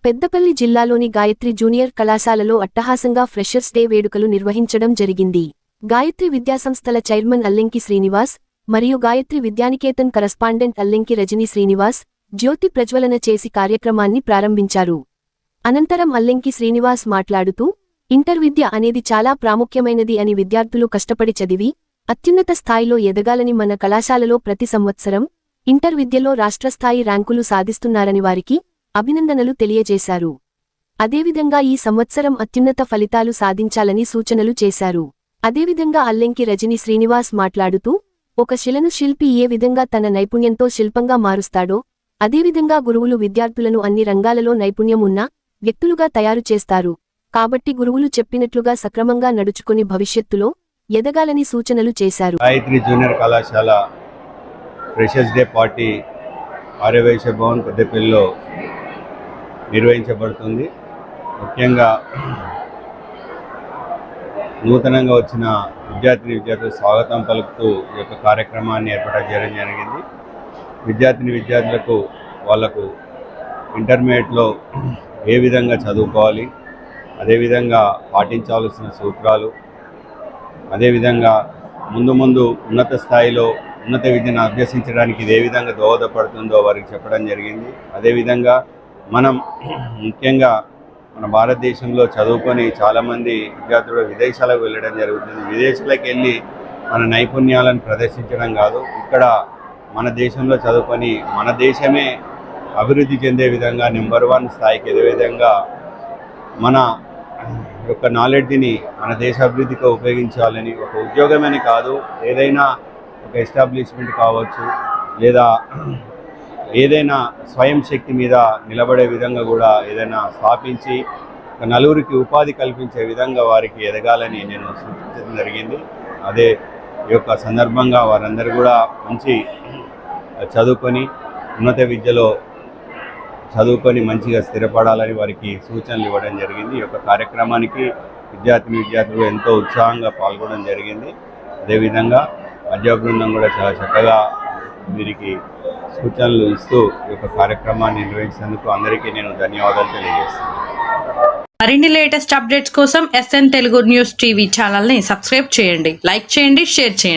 పెద్దపల్లి జిల్లాలోని గాయత్రి జూనియర్ కళాశాలలో అట్టహాసంగా ఫ్రెషర్స్ డే వేడుకలు నిర్వహించడం జరిగింది. గాయత్రి విద్యాసంస్థల చైర్మన్ అల్లెంకి శ్రీనివాస్ మరియు గాయత్రి విద్యానికేతన్ కరస్పాండెంట్ అల్లెంకి రజనీ శ్రీనివాస్ జ్యోతి ప్రజ్వలన చేసి కార్యక్రమాన్ని ప్రారంభించారు. అనంతరం అల్లెంకి శ్రీనివాస్ మాట్లాడుతూ, ఇంటర్ విద్య అనేది చాలా ప్రాముఖ్యమైనది అని విద్యార్థులు కష్టపడి చదివి అత్యున్నత స్థాయిలో ఎదగాలని మన కళాశాలలో ప్రతి సంవత్సరం ఇంటర్ విద్యలో రాష్ట్రస్థాయి ర్యాంకులు సాధిస్తున్నారని వారికి అభినందనలు తెలియజేశారు. అదేవిధంగా ఈ సంవత్సరం అత్యున్నత ఫలితాలు సాధించాలని సూచనలు చేశారు. అదేవిధంగా అల్లెంకి రజనీ శ్రీనివాస్ మాట్లాడుతూ, ఒక శిలను శిల్పి ఏ విధంగా తన నైపుణ్యంతో శిల్పంగా మారుస్తాడో అదేవిధంగా గురువులు విద్యార్థులను అన్ని రంగాలలో నైపుణ్యం ఉన్న వ్యక్తులుగా తయారు చేస్తారు. కాబట్టి గురువులు చెప్పినట్లుగా సక్రమంగా నడుచుకుని భవిష్యత్తులో ఎదగాలని సూచనలు చేశారు. గాయత్రి జూనియర్ కళాశాల freshers day party Aryavysya Bhavan పెద్దపల్లిలో నిర్వహించబడుతుంది. ముఖ్యంగా నూతనంగా వచ్చిన విద్యార్థులు స్వాగతం పలుకుతూ ఈ యొక్క కార్యక్రమాన్ని ఏర్పాటు చేయడం జరిగింది. విద్యార్థులకు వాళ్లకు ఇంటర్మీడియట్లో ఏ విధంగా చదువుకోవాలి, అదేవిధంగా పాటించాల్సిన సూత్రాలు, అదేవిధంగా ముందు ఉన్నత స్థాయిలో ఉన్నత విద్యను అభ్యసించడానికి ఇది ఏ విధంగా దోహదపడుతుందో వారికి చెప్పడం జరిగింది. అదేవిధంగా మనం ముఖ్యంగా మన భారతదేశంలో చదువుకొని చాలామంది విద్యార్థులు విదేశాలకు వెళ్ళడం జరుగుతుంది. విదేశాలకు వెళ్ళి మన నైపుణ్యాలను ప్రదర్శించడం కాదు, ఇక్కడ మన దేశంలో చదువుకొని మన దేశమే అభివృద్ధి చెందే విధంగా నెంబర్ 1 స్థాయికి ఎదే విధంగా మన యొక్క నాలెడ్జ్ని మన దేశ అభివృద్ధికి ఉపయోగించాలని, ఒక ఉద్యోగమని కాదు, ఏదైనా ఒక ఎస్టాబ్లిష్మెంట్ కావచ్చు లేదా ఏదైనా స్వయం శక్తి మీద నిలబడే విధంగా కూడా ఏదైనా స్థాపించి నలుగురికి ఉపాధి కల్పించే విధంగా వారికి ఎదగాలని నేను సూచించడం జరిగింది. అదే ఈ యొక్క సందర్భంగా వారందరూ కూడా మంచి చదువుకొని ఉన్నత విద్యలో చదువుకొని మంచిగా స్థిరపడాలని వారికి సూచనలు ఇవ్వడం జరిగింది. ఈ యొక్క కార్యక్రమానికి విద్యార్థులు ఎంతో ఉత్సాహంగా పాల్గొనడం జరిగింది. అదేవిధంగా అధ్యాపక బృందం కూడా చాలా చక్కగా వీరికి సూచనలు ఇస్తూ ఈ యొక్క కార్యక్రమాన్ని నిర్వహించినందుకు అందరికీ నేను ధన్యవాదాలు తెలియజేస్తున్నాను. మరిన్ని లేటెస్ట్ అప్డేట్స్ కోసం SN తెలుగు న్యూస్ టీవీ ఛానల్ని సబ్స్క్రైబ్ చేయండి, లైక్ చేయండి, షేర్ చేయండి.